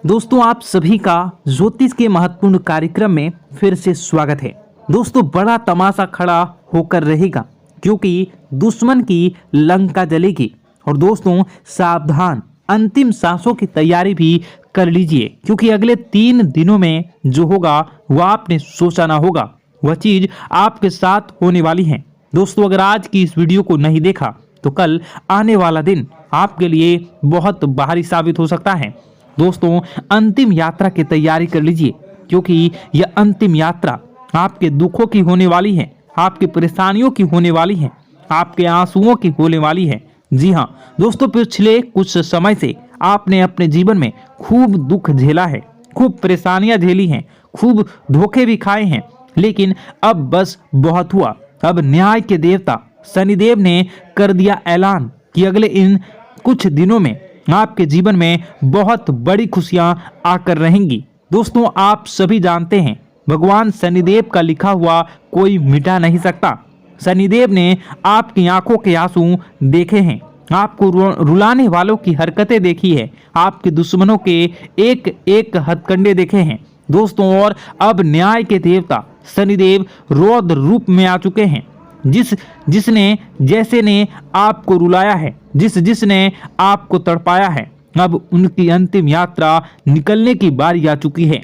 दोस्तों आप सभी का ज्योतिष के महत्वपूर्ण कार्यक्रम में फिर से स्वागत है। दोस्तों बड़ा तमाशा खड़ा होकर रहेगा क्योंकि दुश्मन की लंका जलेगी। और दोस्तों सावधान, अंतिम सांसों की तैयारी भी कर लीजिए क्योंकि अगले 3 दिनों में जो होगा वह आपने सोचा ना होगा, वह चीज आपके साथ होने वाली है। दोस्तों अगर आज की इस वीडियो को नहीं देखा तो कल आने वाला दिन आपके लिए बहुत भारी साबित हो सकता है। दोस्तों अंतिम यात्रा की तैयारी कर लीजिए क्योंकि यह अंतिम यात्रा आपके दुखों की होने वाली है, आपकी परेशानियों की होने वाली है, आपके आंसुओं की होने वाली है। जी हाँ दोस्तों, पिछले कुछ समय से आपने अपने जीवन में खूब दुख झेला है, खूब परेशानियां झेली हैं, खूब धोखे भी खाए हैं, लेकिन अब बस बहुत हुआ। अब न्याय के देवता शनिदेव ने कर दिया ऐलान कि अगले इन कुछ दिनों में आपके जीवन में बहुत बड़ी खुशियां आकर रहेंगी। दोस्तों आप सभी जानते हैं भगवान शनिदेव का लिखा हुआ कोई मिटा नहीं सकता। शनिदेव ने आपकी आंखों के आंसू देखे हैं, आपको रुलाने वालों की हरकतें देखी है, आपके दुश्मनों के एक एक हथकंडे देखे हैं। दोस्तों और अब न्याय के देवता शनिदेव रौद्र रूप में आ चुके हैं। जिसने जैसे ने आपको रुलाया है, जिसने आपको तड़पाया है, अब उनकी अंतिम यात्रा निकलने की बारी आ चुकी है।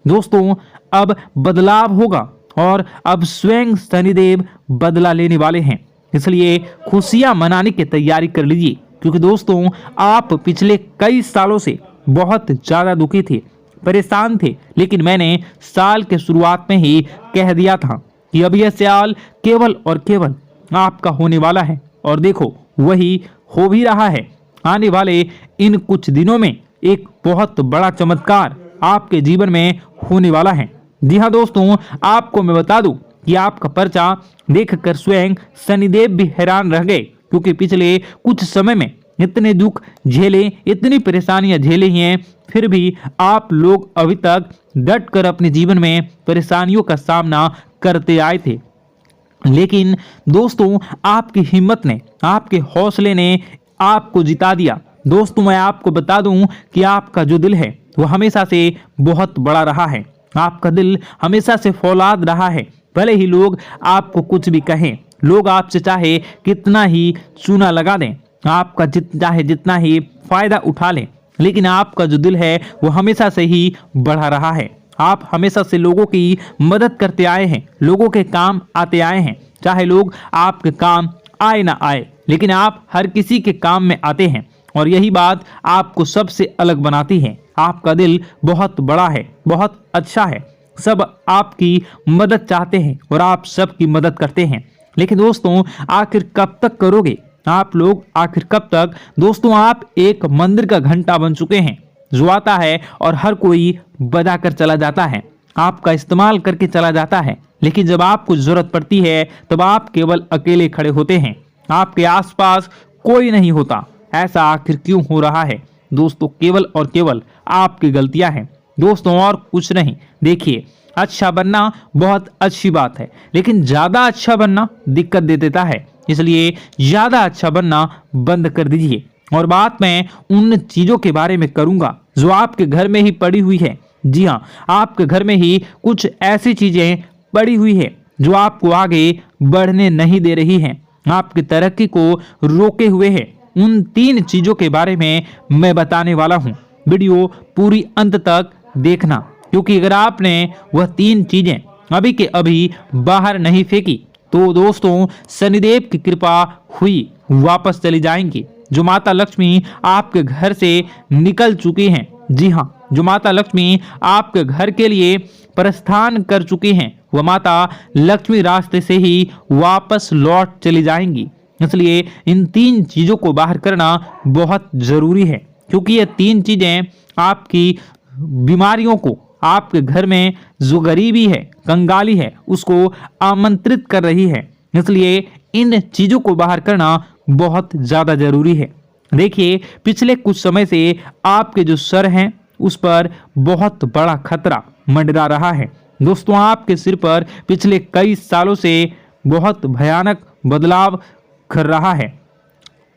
दोस्तों अब बदलाव होगा और अब स्वयं शनिदेव बदला लेने वाले हैं, इसलिए खुशियां मनाने की तैयारी कर लीजिए क्योंकि दोस्तों आप पिछले कई सालों से बहुत ज्यादा दुखी थे, परेशान थे, लेकिन मैंने साल के शुरुआत में ही कह दिया था कि अब यह साल केवल और केवल आपका होने वाला है। और देखो वही हो भी रहा है। आने वाले इन कुछ दिनों में एक बहुत बड़ा चमत्कार आपके जीवन में होने वाला है। जी हाँ दोस्तों, आपको मैं बता दूं कि आपका पर्चा देखकर स्वयं शनिदेव भी हैरान रह गए क्योंकि पिछले कुछ समय में इतने दुख झेले, इतनी परेशानियां झेली हैं, फिर भी आप लोग अभी तक डट कर अपने जीवन में परेशानियों का सामना करते आए थे। लेकिन दोस्तों आपकी हिम्मत ने, आपके हौसले ने आपको जिता दिया। दोस्तों मैं आपको बता दूं कि आपका जो दिल है वो हमेशा से बहुत बड़ा रहा है, आपका दिल हमेशा से फौलाद रहा है। भले ही लोग आपको कुछ भी कहें, लोग आपसे चाहे कितना ही चूना लगा दें, आपका चाहे जितना ही फायदा उठा लें, लेकिन आपका जो दिल है वो हमेशा से ही बढ़ा रहा है। आप हमेशा से लोगों की मदद करते आए हैं, लोगों के काम आते आए हैं, चाहे लोग आपके काम आए ना आए, लेकिन आप हर किसी के काम में आते हैं और यही बात आपको सबसे अलग बनाती है। आपका दिल बहुत बड़ा है, बहुत अच्छा है, सब आपकी मदद चाहते हैं और आप सबकी मदद करते हैं। लेकिन दोस्तों आखिर कब तक करोगे आप लोग, आखिर कब तक? दोस्तों आप एक मंदिर का घंटा बन चुके हैं जो आता है और हर कोई बजा कर चला जाता है, आपका इस्तेमाल करके चला जाता है, लेकिन जब आपको जरूरत पड़ती है तब आप केवल अकेले खड़े होते हैं, आपके आसपास कोई नहीं होता। ऐसा आखिर क्यों हो रहा है? दोस्तों केवल और केवल आपकी गलतियां हैं दोस्तों, और कुछ नहीं। देखिए अच्छा बनना बहुत अच्छी बात है, लेकिन ज्यादा अच्छा बनना दिक्कत दे देता है, इसलिए ज्यादा अच्छा बनना बंद कर दीजिए। और बात मैं उन चीजों के बारे में करूंगा जो आपके घर में ही पड़ी हुई है। जी हाँ, आपके घर में ही कुछ ऐसी चीजें पड़ी हुई है जो आपको आगे बढ़ने नहीं दे रही हैं, आपकी तरक्की को रोके हुए है। उन 3 चीजों के बारे में मैं बताने वाला हूँ, वीडियो पूरी अंत तक देखना क्योंकि अगर आपने वह 3 चीजें अभी के अभी बाहर नहीं फेंकी तो दोस्तों शनिदेव की कृपा हुई वापस चली जाएंगी। जो माता लक्ष्मी आपके घर से निकल चुकी हैं, जी हाँ, जो माता लक्ष्मी आपके घर के लिए प्रस्थान कर चुकी हैं, वह माता लक्ष्मी रास्ते से ही वापस लौट चली जाएंगी। इसलिए इन 3 चीजों को बाहर करना बहुत जरूरी है क्योंकि ये 3 चीजें आपकी बीमारियों को, आपके घर में जो गरीबी है, कंगाली है, उसको आमंत्रित कर रही है। इसलिए इन चीजों को बाहर करना बहुत ज्यादा जरूरी है। देखिए पिछले कुछ समय से आपके जो सर हैं उस पर बहुत बड़ा खतरा मंडरा रहा है। दोस्तों आपके सिर पर पिछले कई सालों से बहुत भयानक बदलाव कर रहा है।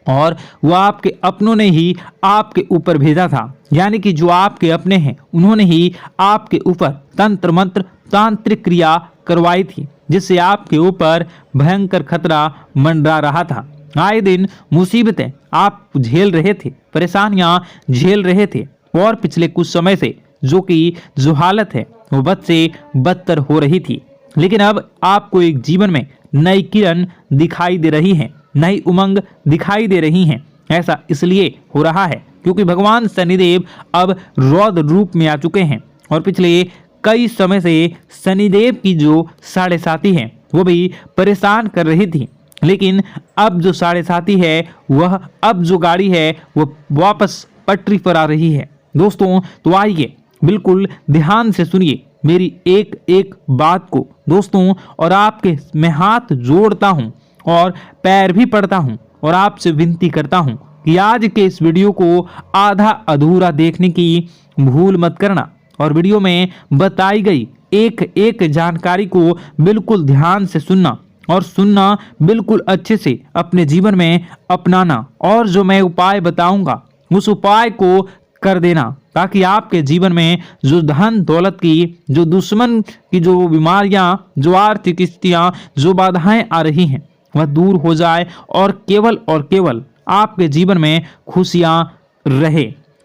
और वो आपके अपनों ने ही आपके ऊपर भेजा था, यानी कि जो आपके अपने हैं उन्होंने ही आपके ऊपर तंत्र मंत्र तांत्रिक क्रिया करवाई थी, जिससे आपके ऊपर भयंकर खतरा मंडरा रहा था। आए दिन मुसीबतें आप झेल रहे थे, परेशानियां झेल रहे थे, और पिछले कुछ समय से जो हालत है वो बद से बदतर हो रही थी। लेकिन अब आपको एक जीवन में नई किरण दिखाई दे रही है, नई उमंग दिखाई दे रही हैं। ऐसा इसलिए हो रहा है क्योंकि भगवान शनिदेव अब रौद्र रूप में आ चुके हैं, और पिछले कई समय से शनिदेव की जो साढ़े साथी है वो भी परेशान कर रही थी। लेकिन अब जो साढ़े साथी है वह, अब जो गाड़ी है वो वापस पटरी पर आ रही है। दोस्तों तो आइए बिल्कुल ध्यान से सुनिए मेरी एक एक बात को दोस्तों, और आपके मैं हाथ जोड़ता हूं और पैर भी पड़ता हूं और आपसे विनती करता हूं कि आज के इस वीडियो को आधा अधूरा देखने की भूल मत करना, और वीडियो में बताई गई एक एक जानकारी को बिल्कुल ध्यान से सुनना, और सुनना बिल्कुल अच्छे से अपने जीवन में अपनाना, और जो मैं उपाय बताऊंगा उस उपाय को कर देना, ताकि आपके जीवन में जो धन दौलत की, जो दुश्मन की जो बीमारियां, जो आर्थिक स्थितियां, जो बाधाएं आ रही हैं वह दूर हो जाए, और केवल आपके जीवन में खुशियां रहे।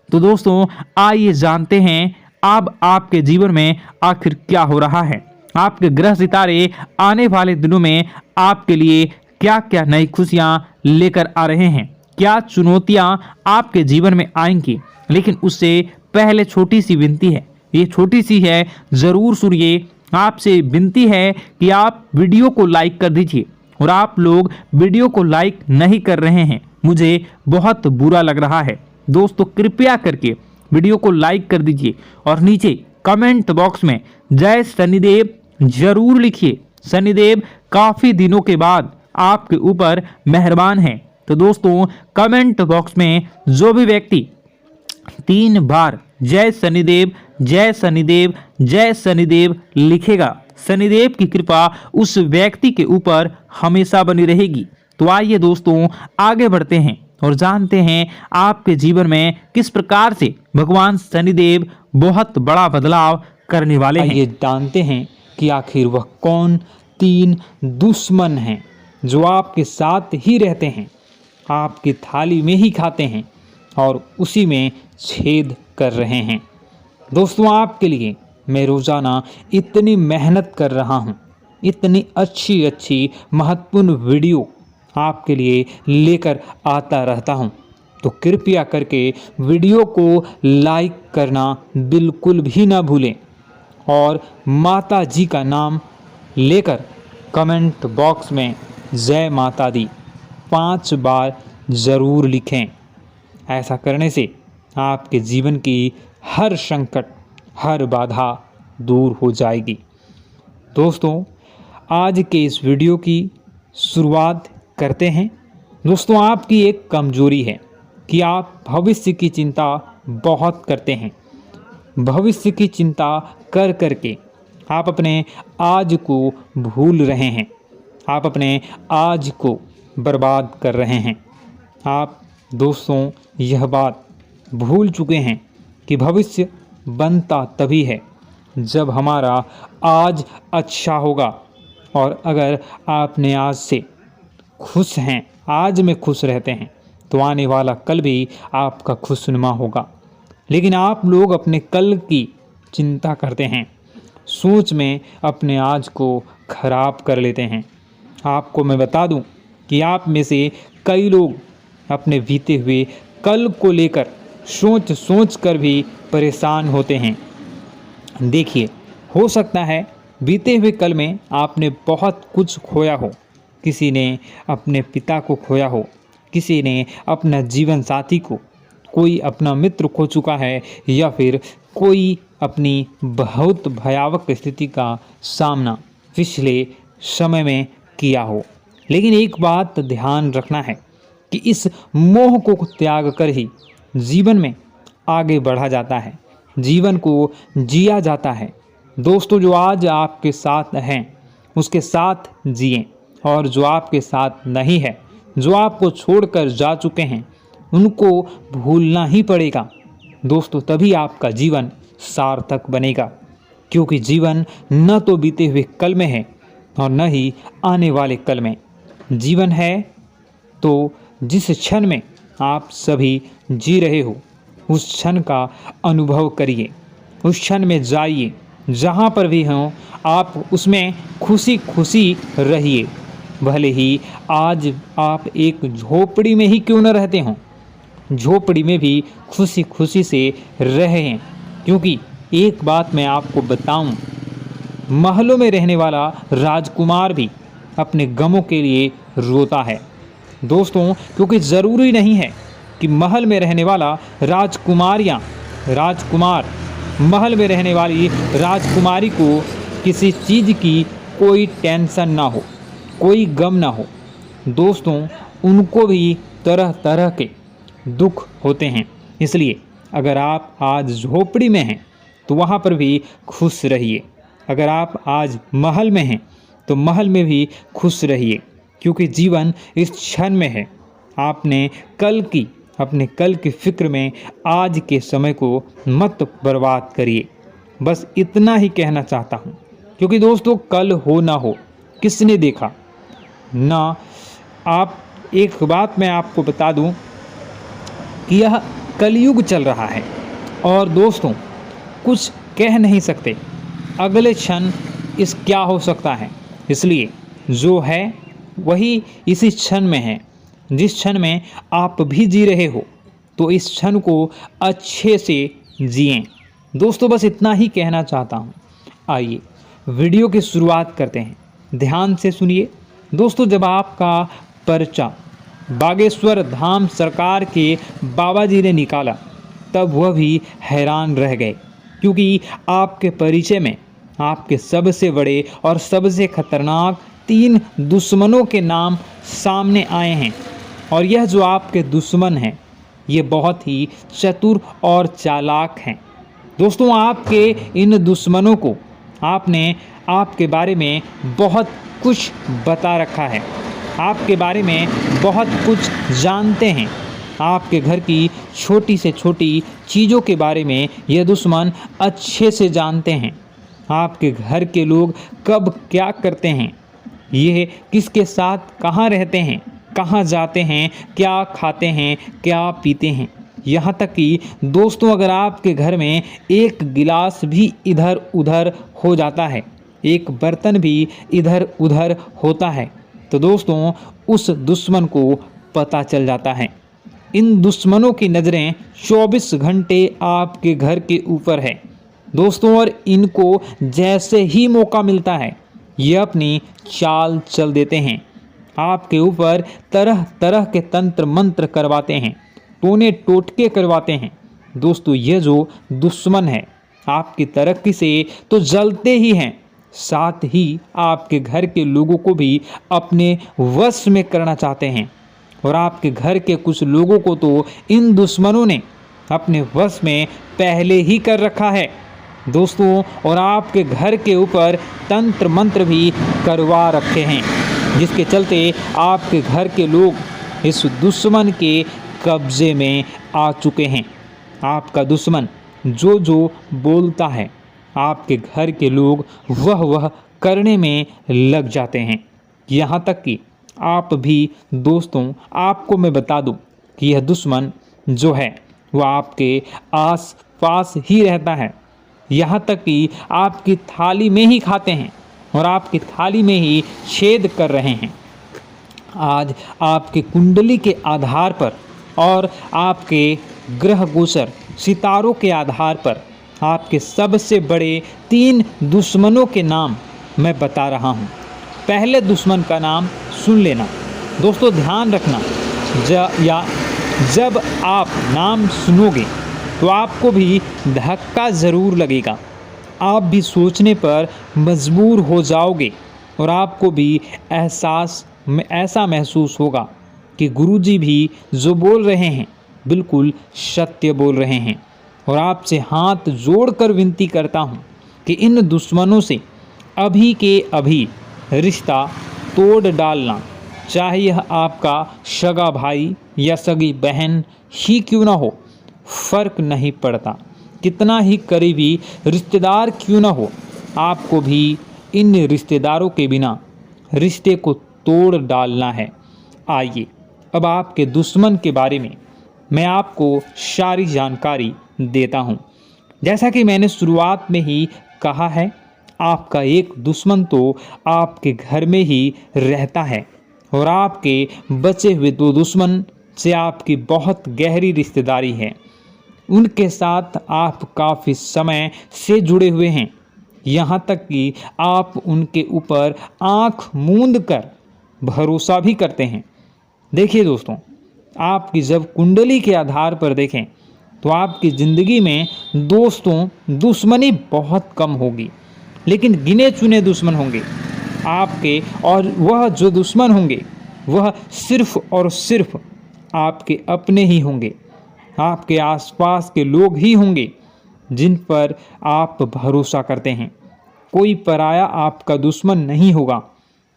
तो दोस्तों आइए जानते हैं अब आपके जीवन में आखिर क्या हो रहा है। आपके ग्रह सितारे आने वाले दिनों में आपके लिए क्या क्या नई खुशियां लेकर आ रहे हैं, क्या चुनौतियां आपके जीवन में आएंगी। लेकिन उससे पहले छोटी सी विनती है, ये छोटी सी है, जरूर सुनिए। आपसे विनती है कि आप वीडियो को लाइक कर दीजिए, और आप लोग वीडियो को लाइक नहीं कर रहे हैं, मुझे बहुत बुरा लग रहा है। दोस्तों कृपया करके वीडियो को लाइक कर दीजिए, और नीचे कमेंट बॉक्स में जय शनिदेव जरूर लिखिए। शनिदेव काफी दिनों के बाद आपके ऊपर मेहरबान हैं। तो दोस्तों कमेंट बॉक्स में जो भी व्यक्ति 3 बार जय शनिदेव जय शनिदेव जय शनिदेव लिखेगा, शनिदेव की कृपा उस व्यक्ति के ऊपर हमेशा बनी रहेगी। तो आइए दोस्तों आगे बढ़ते हैं और जानते हैं आपके जीवन में किस प्रकार से भगवान शनिदेव बहुत बड़ा बदलाव करने वाले हैं। आइए जानते हैं कि आखिर वह कौन 3 दुश्मन हैं जो आपके साथ ही रहते हैं, आपकी थाली में ही खाते हैं और उसी में छेद कर रहे हैं। दोस्तों आपके लिए मैं रोज़ाना इतनी मेहनत कर रहा हूँ, इतनी अच्छी महत्वपूर्ण वीडियो आपके लिए लेकर आता रहता हूँ, तो कृपया करके वीडियो को लाइक करना बिल्कुल भी ना भूलें, और माता जी का नाम लेकर कमेंट बॉक्स में जय माता दी 5 बार ज़रूर लिखें। ऐसा करने से आपके जीवन की हर संकट, हर बाधा दूर हो जाएगी। दोस्तों आज के इस वीडियो की शुरुआत करते हैं। दोस्तों आपकी एक कमजोरी है कि आप भविष्य की चिंता बहुत करते हैं। भविष्य की चिंता कर करके आप अपने आज को भूल रहे हैं, आप अपने आज को बर्बाद कर रहे हैं। आप दोस्तों यह बात भूल चुके हैं कि भविष्य बनता तभी है जब हमारा आज अच्छा होगा, और अगर आपने आज से खुश हैं, आज में खुश रहते हैं, तो आने वाला कल भी आपका खुशनुमा होगा। लेकिन आप लोग अपने कल की चिंता करते हैं, सोच में अपने आज को खराब कर लेते हैं। आपको मैं बता दूं कि आप में से कई लोग अपने बीते हुए कल को लेकर सोच कर भी परेशान होते हैं। देखिए, हो सकता है बीते हुए कल में आपने बहुत कुछ खोया हो। किसी ने अपने पिता को खोया हो, किसी ने अपना जीवन साथी को, कोई अपना मित्र खो चुका है, या फिर कोई अपनी बहुत भयावह स्थिति का सामना पिछले समय में किया हो। लेकिन एक बात ध्यान रखना है कि इस मोह को त्याग कर ही जीवन में आगे बढ़ा जाता है, जीवन को जिया जाता है। दोस्तों जो आज आपके साथ हैं उसके साथ जिएं, और जो आपके साथ नहीं है जो आपको छोड़कर जा चुके हैं उनको भूलना ही पड़ेगा दोस्तों, तभी आपका जीवन सार्थक बनेगा। क्योंकि जीवन न तो बीते हुए कल में है और न ही आने वाले कल में। जीवन है तो जिस क्षण में आप सभी जी रहे हो उस क्षण का अनुभव करिए, उस क्षण में जाइए, जहाँ पर भी हों आप उसमें खुशी खुशी रहिए। भले ही आज आप एक झोपड़ी में ही क्यों न रहते हों, झोपड़ी में भी खुशी खुशी से रहें। क्योंकि एक बात मैं आपको बताऊं, महलों में रहने वाला राजकुमार भी अपने गमों के लिए रोता है दोस्तों। क्योंकि ज़रूरी नहीं है कि महल में रहने वाला राजकुमार या राजकुमार, महल में रहने वाली राजकुमारी को किसी चीज़ की कोई टेंशन ना हो, कोई गम ना हो दोस्तों। उनको भी तरह तरह के दुख होते हैं। इसलिए अगर आप आज झोपड़ी में हैं तो वहाँ पर भी खुश रहिए, अगर आप आज महल में हैं तो महल में भी खुश रहिए। क्योंकि जीवन इस क्षण में है। आपने अपने कल की फिक्र में आज के समय को मत बर्बाद करिए। बस इतना ही कहना चाहता हूँ। क्योंकि दोस्तों कल हो ना हो किसने देखा ना। आप एक बात मैं आपको बता दूँ कि यह कलयुग चल रहा है और दोस्तों कुछ कह नहीं सकते अगले क्षण इस क्या हो सकता है। इसलिए जो है वही इसी क्षण में है। जिस क्षण में आप भी जी रहे हो तो इस क्षण को अच्छे से जिएं दोस्तों। बस इतना ही कहना चाहता हूँ। आइए वीडियो की शुरुआत करते हैं, ध्यान से सुनिए दोस्तों। जब आपका पर्चा बागेश्वर धाम सरकार के बाबा जी ने निकाला तब वह भी हैरान रह गए। क्योंकि आपके परिचय में आपके सबसे बड़े और सबसे खतरनाक 3 दुश्मनों के नाम सामने आए हैं। और यह जो आपके दुश्मन हैं ये बहुत ही चतुर और चालाक हैं दोस्तों। आपके इन दुश्मनों को आपके बारे में बहुत कुछ बता रखा है, आपके बारे में बहुत कुछ जानते हैं। आपके घर की छोटी से छोटी चीज़ों के बारे में ये दुश्मन अच्छे से जानते हैं। आपके घर के लोग कब क्या करते हैं, ये किसके साथ कहाँ रहते हैं, कहाँ जाते हैं, क्या खाते हैं, क्या पीते हैं। यहाँ तक कि दोस्तों अगर आपके घर में एक गिलास भी इधर उधर हो जाता है, एक बर्तन भी इधर उधर होता है तो दोस्तों उस दुश्मन को पता चल जाता है। इन दुश्मनों की नज़रें 24 घंटे आपके घर के ऊपर है दोस्तों। और इनको जैसे ही मौका मिलता है ये अपनी चाल चल देते हैं। आपके ऊपर तरह तरह के तंत्र मंत्र करवाते हैं, टोने टोटके करवाते हैं दोस्तों। ये जो दुश्मन है आपकी तरक्की से तो जलते ही हैं, साथ ही आपके घर के लोगों को भी अपने वश में करना चाहते हैं। और आपके घर के कुछ लोगों को तो इन दुश्मनों ने अपने वश में पहले ही कर रखा है दोस्तों। और आपके घर के ऊपर तंत्र मंत्र भी करवा रखे हैं, जिसके चलते आपके घर के लोग इस दुश्मन के कब्जे में आ चुके हैं। आपका दुश्मन जो बोलता है आपके घर के लोग वह करने में लग जाते हैं। यहाँ तक कि आप भी दोस्तों, आपको मैं बता दूं कि यह दुश्मन जो है वह आपके आस पास ही रहता है। यहाँ तक कि आपकी थाली में ही खाते हैं और आपकी थाली में ही छेद कर रहे हैं। आज आपकी कुंडली के आधार पर और आपके ग्रह गोचर सितारों के आधार पर आपके सबसे बड़े 3 दुश्मनों के नाम मैं बता रहा हूँ। पहले दुश्मन का नाम सुन लेना दोस्तों, ध्यान रखना। जब आप नाम सुनोगे तो आपको भी धक्का ज़रूर लगेगा, आप भी सोचने पर मजबूर हो जाओगे और आपको भी ऐसा महसूस होगा कि गुरुजी भी जो बोल रहे हैं बिल्कुल सत्य बोल रहे हैं। और आपसे हाथ जोड़कर विनती करता हूँ कि इन दुश्मनों से अभी के अभी रिश्ता तोड़ डालना, चाहे यह आपका सगा भाई या सगी बहन ही क्यों ना हो, फर्क नहीं पड़ता। कितना ही करीबी रिश्तेदार क्यों ना हो, आपको भी इन रिश्तेदारों के बिना रिश्ते को तोड़ डालना है। आइए अब आपके दुश्मन के बारे में मैं आपको सारी जानकारी देता हूँ। जैसा कि मैंने शुरुआत में ही कहा है, आपका एक दुश्मन तो आपके घर में ही रहता है और आपके बचे हुए 2 दुश्मन से आपकी बहुत गहरी रिश्तेदारी है। उनके साथ आप काफ़ी समय से जुड़े हुए हैं, यहाँ तक कि आप उनके ऊपर आँख मूंद कर भरोसा भी करते हैं। देखिए दोस्तों, आपकी जब कुंडली के आधार पर देखें तो आपकी ज़िंदगी में दोस्तों दुश्मनी बहुत कम होगी, लेकिन गिने चुने दुश्मन होंगे आपके, और वह जो दुश्मन होंगे वह सिर्फ और सिर्फ आपके अपने ही होंगे। आपके आसपास के लोग ही होंगे जिन पर आप भरोसा करते हैं। कोई पराया आपका दुश्मन नहीं होगा।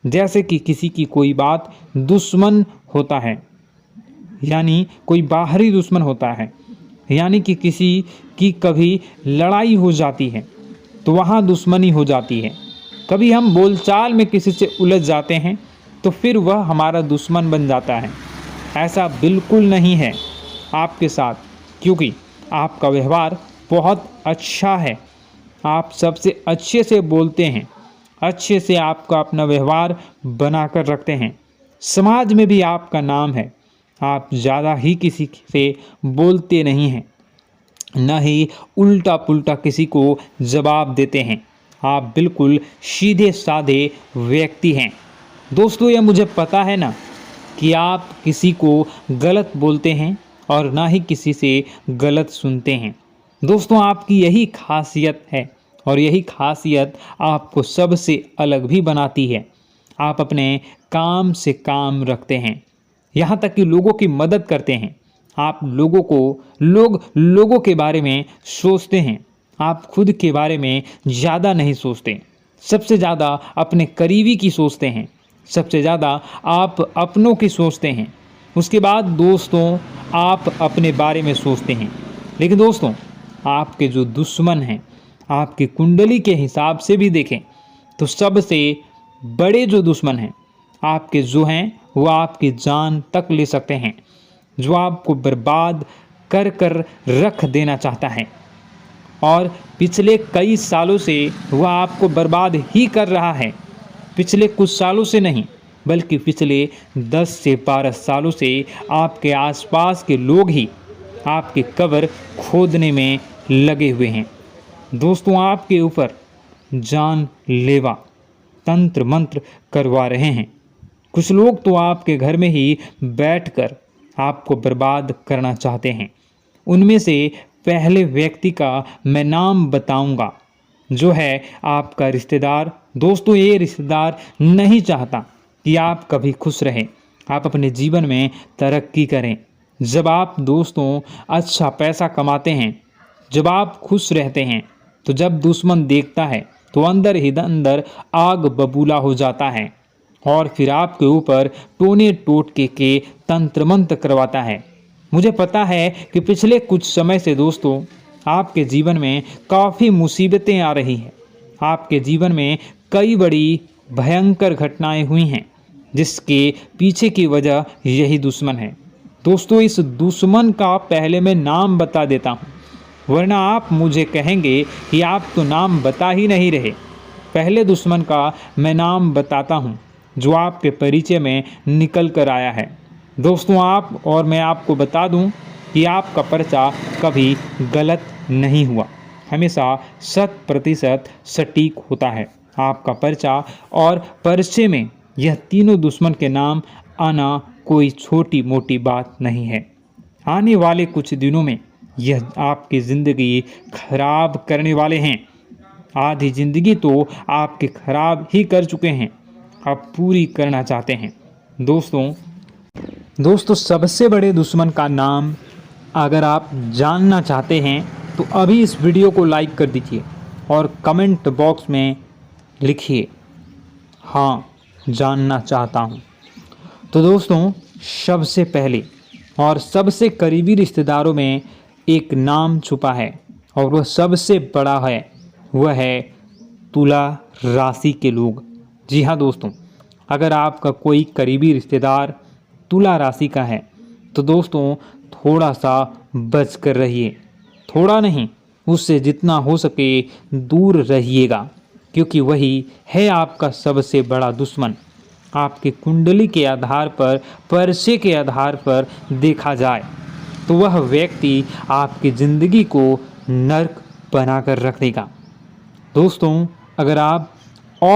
जैसे कि किसी की कोई बात दुश्मन होता है, यानी कोई बाहरी दुश्मन होता है, यानी कि किसी की कभी लड़ाई हो जाती है तो वहाँ दुश्मनी हो जाती है। कभी हम बोलचाल में किसी से उलझ जाते हैं तो फिर वह हमारा दुश्मन बन जाता है। ऐसा बिल्कुल नहीं है आपके साथ, क्योंकि आपका व्यवहार बहुत अच्छा है। आप सबसे अच्छे से बोलते हैं, अच्छे से आपका अपना व्यवहार बनाकर रखते हैं। समाज में भी आपका नाम है। आप ज़्यादा ही किसी से बोलते नहीं हैं, न ही उल्टा पुल्टा किसी को जवाब देते हैं। आप बिल्कुल सीधे साधे व्यक्ति हैं। दोस्तों, यह मुझे पता है ना कि आप किसी को गलत बोलते हैं और ना ही किसी से गलत सुनते हैं। दोस्तों, आपकी यही खासियत है और यही खासियत आपको सबसे अलग भी बनाती है। आप अपने काम से काम रखते हैं, यहाँ तक कि लोगों की मदद करते हैं। आप लोगों के बारे में सोचते हैं। आप खुद के बारे में ज़्यादा नहीं सोचते, सबसे ज़्यादा अपने करीबी की सोचते हैं, सबसे ज़्यादा आप अपनों की सोचते हैं। उसके बाद दोस्तों, आप अपने बारे में सोचते हैं। लेकिन दोस्तों, आपके जो दुश्मन हैं, आपकी कुंडली के हिसाब से भी देखें तो सबसे बड़े जो दुश्मन हैं आपके जो हैं, वो आपकी जान तक ले सकते हैं, जो आपको बर्बाद कर कर रख देना चाहता है। और पिछले कई सालों से वह आपको बर्बाद ही कर रहा है। पिछले कुछ सालों से नहीं, बल्कि पिछले 10 से 12 सालों से आपके आसपास के लोग ही आपकी कब्र खोदने में लगे हुए हैं। दोस्तों, आपके ऊपर जानलेवा तंत्र मंत्र करवा रहे हैं। कुछ लोग तो आपके घर में ही बैठकर आपको बर्बाद करना चाहते हैं। उनमें से पहले व्यक्ति का मैं नाम बताऊंगा, जो है आपका रिश्तेदार। दोस्तों, ये रिश्तेदार नहीं चाहता कि आप कभी खुश रहें, आप अपने जीवन में तरक्की करें। जब आप दोस्तों अच्छा पैसा कमाते हैं, जब आप खुश रहते हैं, तो जब दुश्मन देखता है तो अंदर ही अंदर आग बबूला हो जाता है और फिर आपके ऊपर टोने टोटके के तंत्र मंत्र करवाता है। मुझे पता है कि पिछले कुछ समय से दोस्तों आपके जीवन में काफ़ी मुसीबतें आ रही हैं। आपके जीवन में कई बड़ी भयंकर घटनाएं हुई हैं, जिसके पीछे की वजह यही दुश्मन है। दोस्तों, इस दुश्मन का पहले मैं नाम बता देता हूँ, वरना आप मुझे कहेंगे कि आप तो नाम बता ही नहीं रहे। पहले दुश्मन का मैं नाम बताता हूँ जो आपके परिचय में निकल कर आया है। दोस्तों, आप और मैं आपको बता दूं कि आपका पर्चा कभी गलत नहीं हुआ, हमेशा 100% सटीक होता है आपका पर्चा। और पर्चे में यह तीनों दुश्मन के नाम आना कोई छोटी मोटी बात नहीं है। आने वाले कुछ दिनों में यह आपकी ज़िंदगी खराब करने वाले हैं। आधी ज़िंदगी तो आपके खराब ही कर चुके हैं, आप पूरी करना चाहते हैं। दोस्तों, सबसे बड़े दुश्मन का नाम अगर आप जानना चाहते हैं तो अभी इस वीडियो को लाइक कर दीजिए और कमेंट बॉक्स में लिखिए, हाँ जानना चाहता हूँ। तो दोस्तों, सबसे पहले और सबसे करीबी रिश्तेदारों में एक नाम छुपा है और वह सबसे बड़ा है, वह है तुला राशि के लोग। जी हाँ दोस्तों, अगर आपका कोई करीबी रिश्तेदार तुला राशि का है तो दोस्तों थोड़ा सा बच कर रहिए, थोड़ा नहीं, उससे जितना हो सके दूर रहिएगा, क्योंकि वही है आपका सबसे बड़ा दुश्मन। आपकी कुंडली के आधार पर, परसे के आधार पर देखा जाए तो वह व्यक्ति आपकी ज़िंदगी को नर्क बना कर रख देगा। दोस्तों, अगर आप